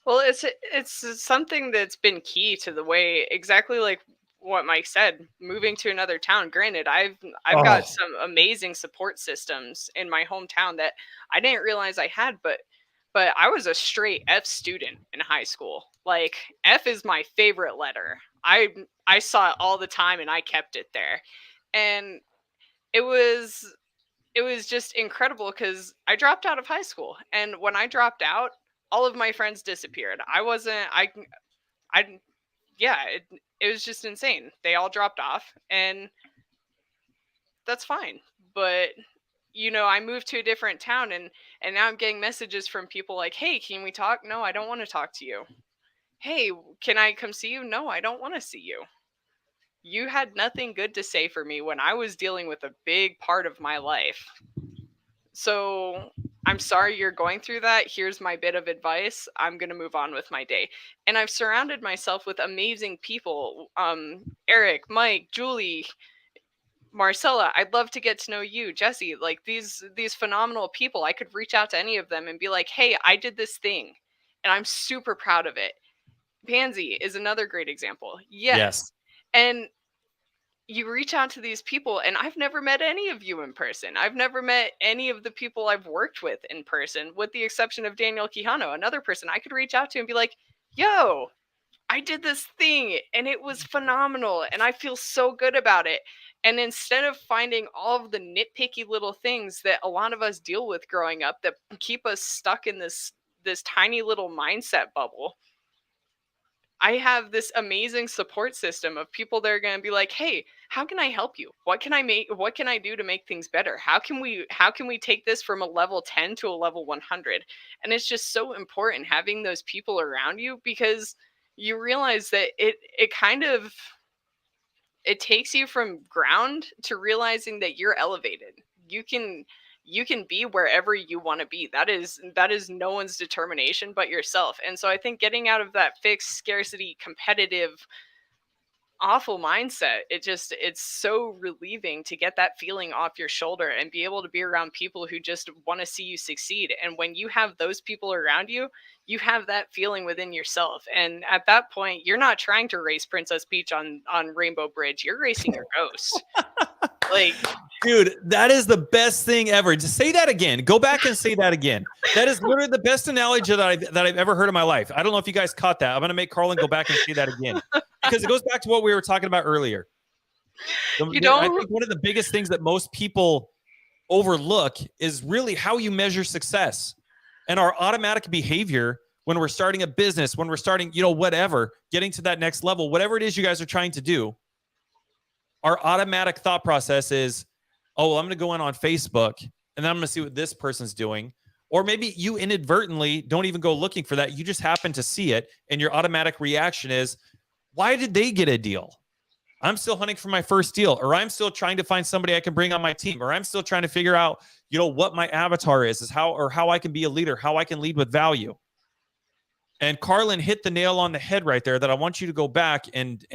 Well, it's something that's been key to the way, exactly like what Mike said, moving to another town. Granted, I've got some amazing support systems in my hometown that I didn't realize I had, but I was a straight F student in high school. Like, F is my favorite letter. I saw it all the time, and I kept it there. And it was just incredible because I dropped out of high school, and when I dropped out, all of my friends disappeared. It was just insane. They all dropped off, and that's fine. But I moved to a different town, and now I'm getting messages from people like, hey, can we talk? No, I don't want to talk to you. Hey, can I come see you? No, I don't want to see you. You had nothing good to say for me when I was dealing with a big part of my life. So I'm sorry you're going through that. Here's my bit of advice. I'm going to move on with my day. And I've surrounded myself with amazing people. Eric, Mike, Julie, Marcella, I'd love to get to know you. Jesse, like these phenomenal people. I could reach out to any of them and be like, hey, I did this thing, and I'm super proud of it. Pansy is another great example. Yes. And you reach out to these people, and I've never met any of you in person. I've never met any of the people I've worked with in person, with the exception of Daniel Quijano, another person I could reach out to and be like, yo, I did this thing and it was phenomenal and I feel so good about it. And instead of finding all of the nitpicky little things that a lot of us deal with growing up that keep us stuck in this tiny little mindset bubble, I have this amazing support system of people that are going to be like, "Hey, how can I help you? What can I do to make things better? How can we take this from a level 10 to a level 100?" And it's just so important having those people around you because you realize that it kind of it takes you from ground to realizing that you're elevated. You can be wherever you want to be. That is no one's determination but yourself. And so I think getting out of that fixed scarcity competitive awful mindset, it's so relieving to get that feeling off your shoulder and be able to be around people who just want to see you succeed. And when you have those people around you, you have that feeling within yourself. And at that point, you're not trying to race Princess Peach on Rainbow Bridge. You're racing your ghost. Like, dude, that is the best thing ever. Just say that again. Go back and say that again. That is literally the best analogy that I've ever heard in my life. I don't know if you guys caught that. I'm going to make Carlin go back and say that again because it goes back to what we were talking about earlier. I think one of the biggest things that most people overlook is really how you measure success. And our automatic behavior when we're starting a business, when we're starting, whatever, getting to that next level, whatever it is you guys are trying to do, our automatic thought process is, oh, well, I'm going to go in on Facebook and then I'm going to see what this person's doing. Or maybe you inadvertently don't even go looking for that. You just happen to see it. And your automatic reaction is, why did they get a deal? I'm still hunting for my first deal, or I'm still trying to find somebody I can bring on my team, or I'm still trying to figure out, what my avatar is how I can be a leader, how I can lead with value. And Carlin hit the nail on the head right there that I want you to go back and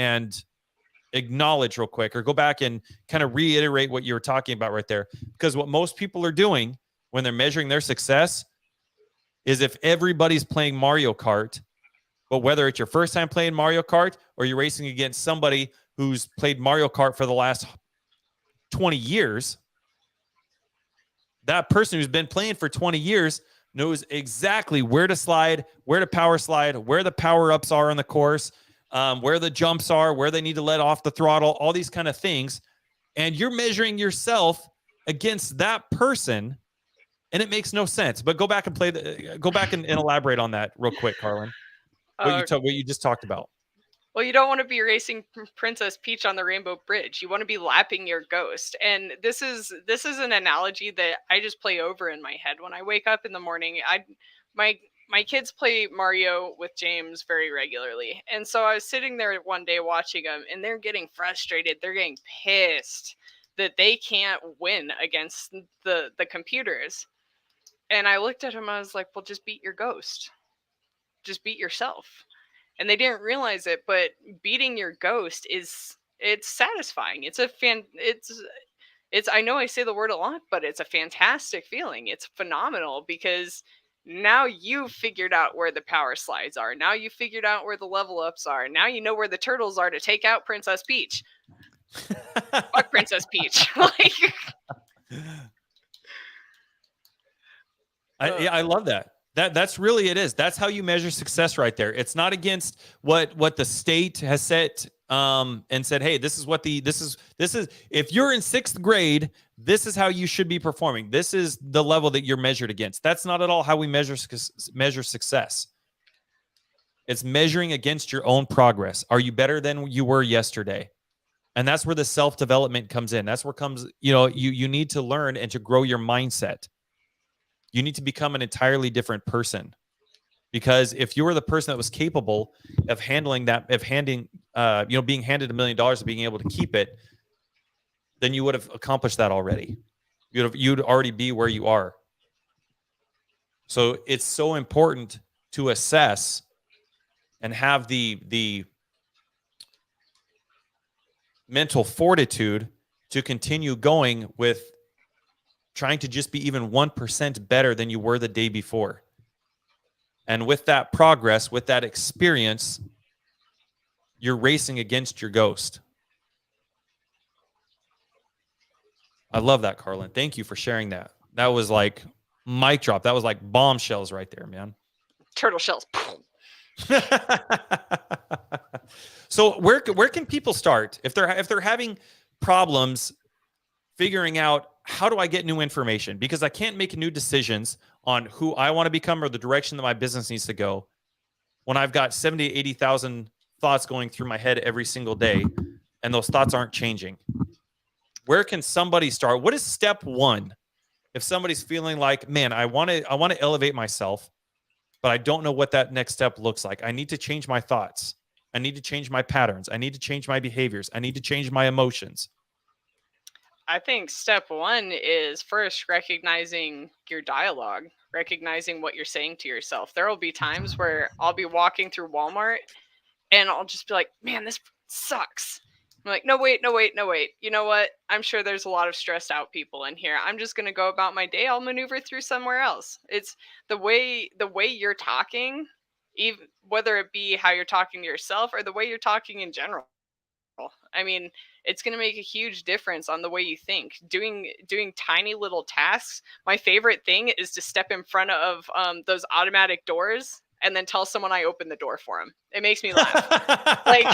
acknowledge real quick, or go back and kind of reiterate what you were talking about right there. Because what most people are doing when they're measuring their success is if everybody's playing Mario Kart, but whether it's your first time playing Mario Kart or you're racing against somebody who's played Mario Kart for the last 20 years, that person who's been playing for 20 years knows exactly where to slide, where to power slide, where the power-ups are on the course, where the jumps are, where they need to let off the throttle, all these kind of things. And you're measuring yourself against that person, and it makes no sense. But go back and elaborate on that real quick, Carlin. What you just talked about. Well, you don't want to be racing Princess Peach on the Rainbow Bridge. You want to be lapping your ghost. And this is an analogy that I just play over in my head when I wake up in the morning. My kids play Mario with James very regularly. And so I was sitting there one day watching them, and they're getting frustrated. They're getting pissed that they can't win against the computers. And I looked at him, I was like, well, just beat your ghost. Just beat yourself. And they didn't realize it, but beating your ghost it's satisfying. It's I know I say the word a lot, but it's a fantastic feeling. It's phenomenal because now you've figured out where the power slides are. Now you figured out where the level ups are. Now you know where the turtles are to take out Princess Peach. Fuck Princess Peach. I love that. That's really it is. That's how you measure success right there. It's not against what the state has set and said, hey, this is if you're in 6th grade, this is how you should be performing. This is the level that you're measured against. That's not at all how we measure success. It's measuring against your own progress. Are you better than you were yesterday? And that's where the self-development comes in. That's where comes, you need to learn and to grow your mindset. You need to become an entirely different person, because if you were the person that was capable of handling that, being handed $1 million and being able to keep it, then you would have accomplished that already. You'd already be where you are. So it's so important to assess and have the mental fortitude to continue going with trying to just be even 1% better than you were the day before. And with that progress, with that experience, you're racing against your ghost. I love that, Carlin. Thank you for sharing that. That was like mic drop. That was like bombshells right there, man. Turtle shells. So where can people start if they're having problems figuring out how do I get new information, because I can't make new decisions on who I want to become or the direction that my business needs to go when I've got 70, 80,000 thoughts going through my head every single day and those thoughts aren't changing. Where can somebody start? What is step one if somebody's feeling like, man, I want to elevate myself, but I don't know what that next step looks like. I need to change my thoughts. I need to change my patterns. I need to change my behaviors. I need to change my emotions. I think step one is first recognizing your dialogue, recognizing what you're saying to yourself. There will be times where I'll be walking through Walmart and I'll just be like, man, this sucks. I'm like, no, wait, no, wait, no, wait. You know what? I'm sure there's a lot of stressed out people in here. I'm just going to go about my day. I'll maneuver through somewhere else. It's the way you're talking, even whether it be how you're talking to yourself or the way you're talking in general. I mean, it's going to make a huge difference on the way you think. Doing tiny little tasks. My favorite thing is to step in front of those automatic doors and then tell someone I opened the door for them. It makes me laugh. Like,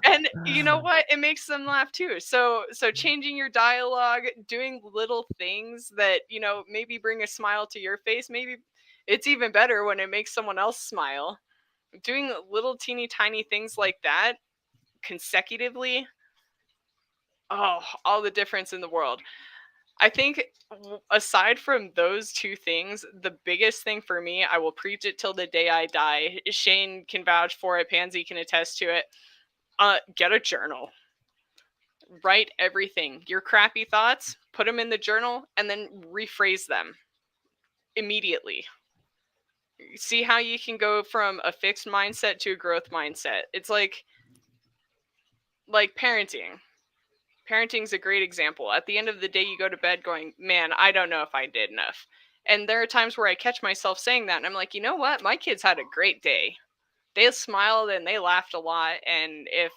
and you know what? It makes them laugh too. So changing your dialogue, doing little things that, maybe bring a smile to your face. Maybe it's even better when it makes someone else smile. Doing little teeny tiny things like that consecutively, oh, all the difference in the world. I think aside from those two things, the biggest thing for me, I will preach it till the day I die. Shane can vouch for it, Pansy can attest to it. Get a journal. Write everything. Your crappy thoughts, put them in the journal and then rephrase them immediately. See how you can go from a fixed mindset to a growth mindset. It's like parenting. Parenting's a great example. At the end of the day, you go to bed going, man, I don't know if I did enough. And there are times where I catch myself saying that. And I'm like, you know what? My kids had a great day. They smiled and they laughed a lot. And if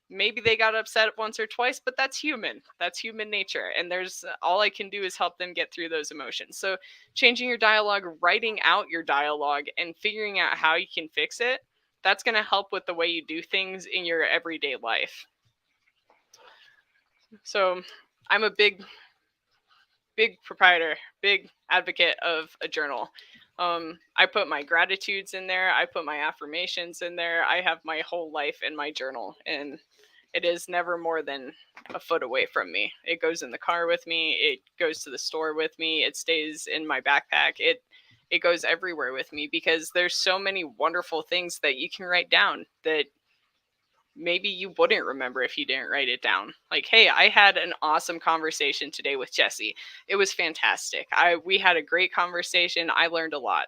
maybe they got upset once or twice, but that's human. That's human nature. And there's all I can do is help them get through those emotions. So changing your dialogue, writing out your dialogue, and figuring out how you can fix it, that's going to help with the way you do things in your everyday life. So I'm a big proprietor, big advocate of a journal. I put my gratitudes in there. I put my affirmations in there. I have my whole life in my journal, and it is never more than a foot away from me. It goes in the car with me. It goes to the store with me. It stays in my backpack. It goes everywhere with me because there's so many wonderful things that you can write down that maybe you wouldn't remember if you didn't write it down. Like, hey, I had an awesome conversation today with Jesse. It was fantastic. We had a great conversation. I learned a lot.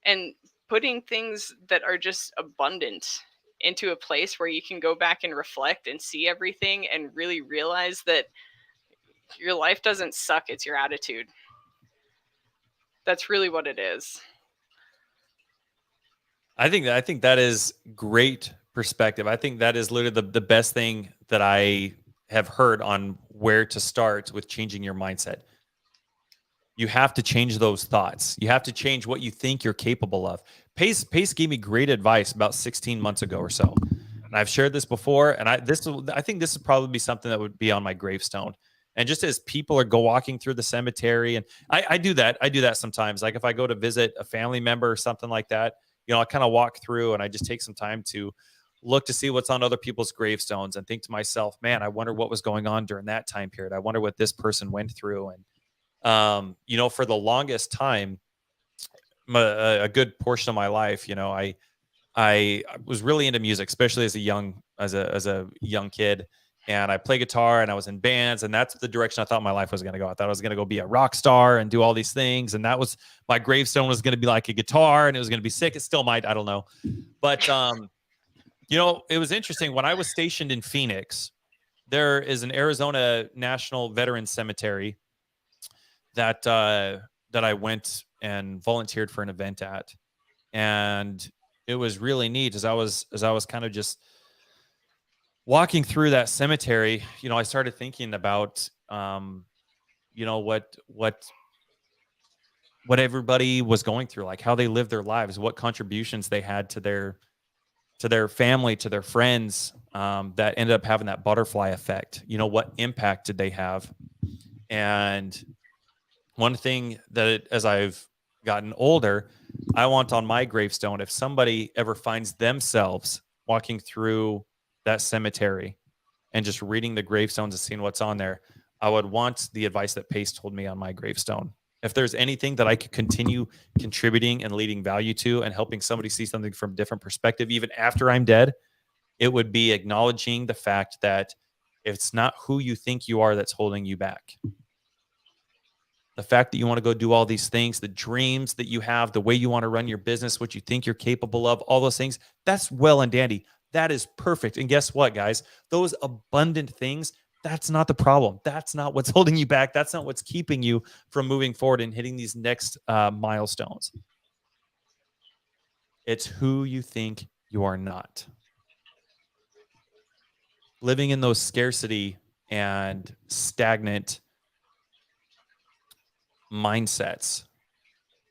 And putting things that are just abundant into a place where you can go back and reflect and see everything and really realize that your life doesn't suck, it's your attitude. That's really what it is. I think that is great perspective. I think that is literally the best thing that I have heard on where to start with changing your mindset. You have to change those thoughts. You have to change what you think you're capable of. Pace gave me great advice about 16 months ago or so. And I've shared this before, and I think this would probably be something that would be on my gravestone. And just as people are walking through the cemetery, and I do that sometimes. Like if I go to visit a family member or something like that, I kind of walk through and I just take some time to look to see what's on other people's gravestones and think to myself, man, I wonder what was going on during that time period. I wonder what this person went through. And, for the longest time, a good portion of my life, I was really into music, especially as a young kid. And I play guitar and I was in bands, and that's the direction I thought my life was going to go. I thought I was going to go be a rock star and do all these things. And that was my gravestone was going to be like a guitar and it was going to be sick. It still might, I don't know. But, it was interesting when I was stationed in Phoenix, there is an Arizona National Veterans Cemetery that I went and volunteered for an event at. And it was really neat as I was kind of just walking through that cemetery. I started thinking about, what what everybody was going through, like how they lived their lives, what contributions they had to their family, to their friends, that ended up having that butterfly effect. What impact did they have? And one thing that as I've gotten older, I want on my gravestone, if somebody ever finds themselves walking through that cemetery and just reading the gravestones and seeing what's on there, I would want the advice that Pace told me on my gravestone. If there's anything that I could continue contributing and leading value to and helping somebody see something from a different perspective, even after I'm dead, it would be acknowledging the fact that it's not who you think you are that's holding you back. The fact that you want to go do all these things, the dreams that you have, the way you want to run your business, what you think you're capable of, all those things, that's well and dandy. That is perfect. And guess what, guys? Those abundant things, that's not the problem. That's not what's holding you back. That's not what's keeping you from moving forward and hitting these next milestones. It's who you think you are not. Living in those scarcity and stagnant mindsets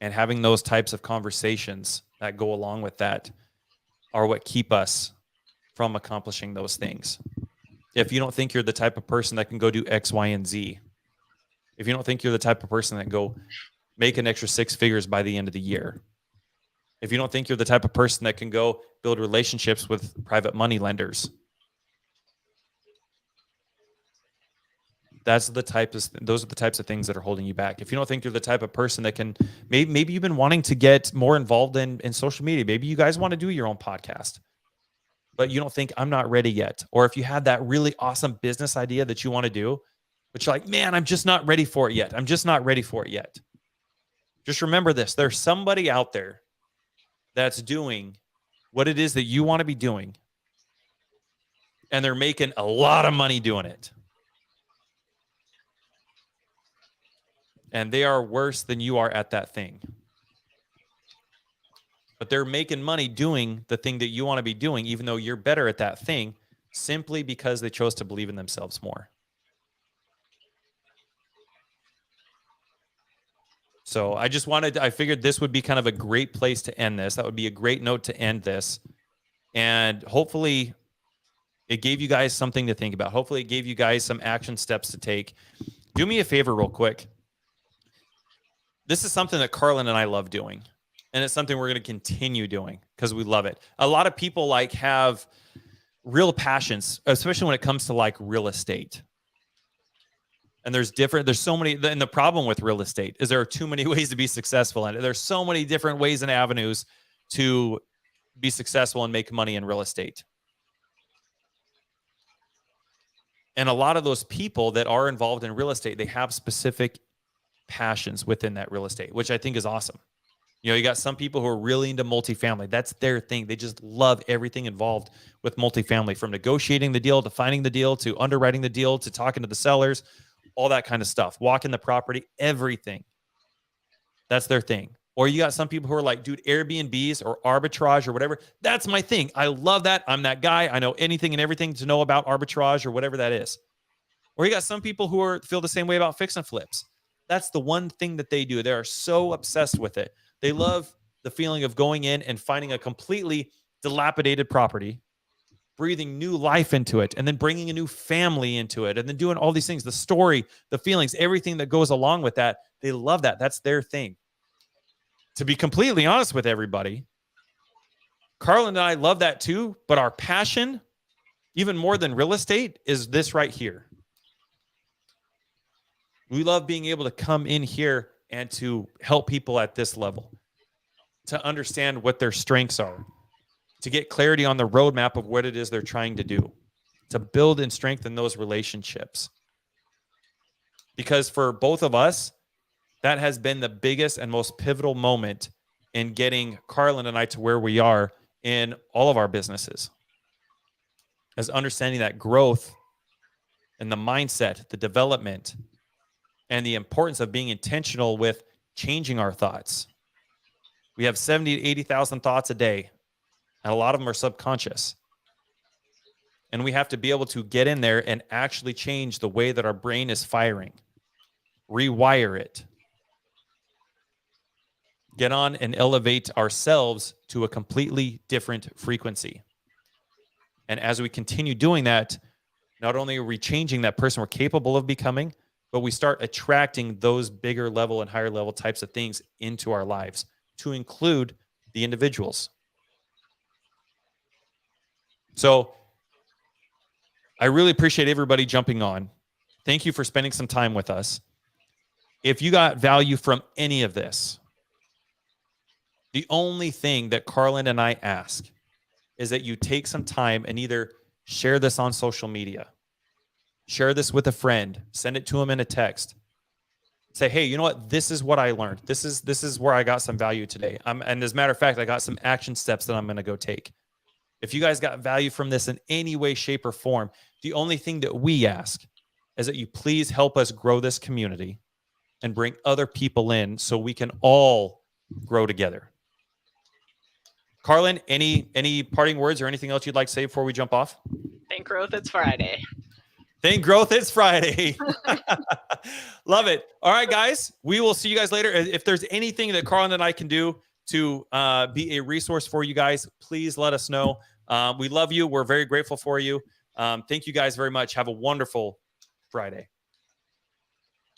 and having those types of conversations that go along with that are what keep us from accomplishing those things. If you don't think you're the type of person that can go do X, Y, and Z, if you don't think you're the type of person that can go make an extra 6 figures by the end of the year, if you don't think you're the type of person that can go build relationships with private money lenders, those are the types of things that are holding you back. If you don't think you're the type of person that can, maybe you've been wanting to get more involved in social media. Maybe you guys want to do your own podcast, but you don't think I'm not ready yet. Or if you had that really awesome business idea that you want to do, but you're like, man, I'm just not ready for it yet. I'm just not ready for it yet. Just remember this. There's somebody out there that's doing what it is that you want to be doing, and they're making a lot of money doing it. And they are worse than you are at that thing. But they're making money doing the thing that you want to be doing, even though you're better at that thing, simply because they chose to believe in themselves more. So I figured this would be kind of a great place to end this. That would be a great note to end this. And hopefully it gave you guys something to think about. Hopefully it gave you guys some action steps to take. Do me a favor real quick. This is something that Carlin and I love doing. And it's something we're going to continue doing because we love it. A lot of people have real passions, especially when it comes to real estate. And there's so many, and the problem with real estate is there are too many ways to be successful in it. There's so many different ways and avenues to be successful and make money in real estate. And a lot of those people that are involved in real estate, they have specific passions within that real estate, which I think is awesome. You got some people who are really into multifamily. That's their thing. They just love everything involved with multifamily, from negotiating the deal to finding the deal to underwriting the deal to talking to the sellers, all that kind of stuff, walking the property, everything. That's their thing. Or you got some people who are like, dude, Airbnbs or arbitrage or whatever. That's my thing. I love that. I'm that guy. I know anything and everything to know about arbitrage or whatever that is. Or you got some people who feel the same way about fix and flips. That's the one thing that they do. They are so obsessed with it. They love the feeling of going in and finding a completely dilapidated property, breathing new life into it, and then bringing a new family into it, and then doing all these things, the story, the feelings, everything that goes along with that. They love that. That's their thing. To be completely honest with everybody, Carlin and I love that too, but our passion, even more than real estate, is this right here. We love being able to come in here and to help people at this level, to understand what their strengths are, to get clarity on the roadmap of what it is they're trying to do, to build and strengthen those relationships. Because for both of us, that has been the biggest and most pivotal moment in getting Carlin and I to where we are in all of our businesses, as understanding that growth and the mindset, the development, and the importance of being intentional with changing our thoughts. We have 70 to 80,000 thoughts a day, and a lot of them are subconscious. And we have to be able to get in there and actually change the way that our brain is firing, rewire it. get on and elevate ourselves to a completely different frequency. And as we continue doing that, not only are we changing that person we're capable of becoming, but we start attracting those bigger level and higher level types of things into our lives, to include the individuals. So I really appreciate everybody jumping on. Thank you for spending some time with us. If you got value from any of this, the only thing that Carlin and I ask is that you take some time and either share this on social media, share this with a friend, send it to them in a text. Say, hey, you know what? This is what I learned. This is where I got some value today. And as a matter of fact, I got some action steps that I'm going to go take. If you guys got value from this in any way, shape, or form, the only thing that we ask is that you please help us grow this community and bring other people in so we can all grow together. Carlin, any parting words or anything else you'd like to say before we jump off? Thank growth, it's Friday. Thank growth, it's Friday. Love it. All right, guys, we will see you guys later. If there's anything that Carlin and I can do to be a resource for you guys, please let us know. We love you. We're very grateful for you. Thank you guys very much. Have a wonderful Friday.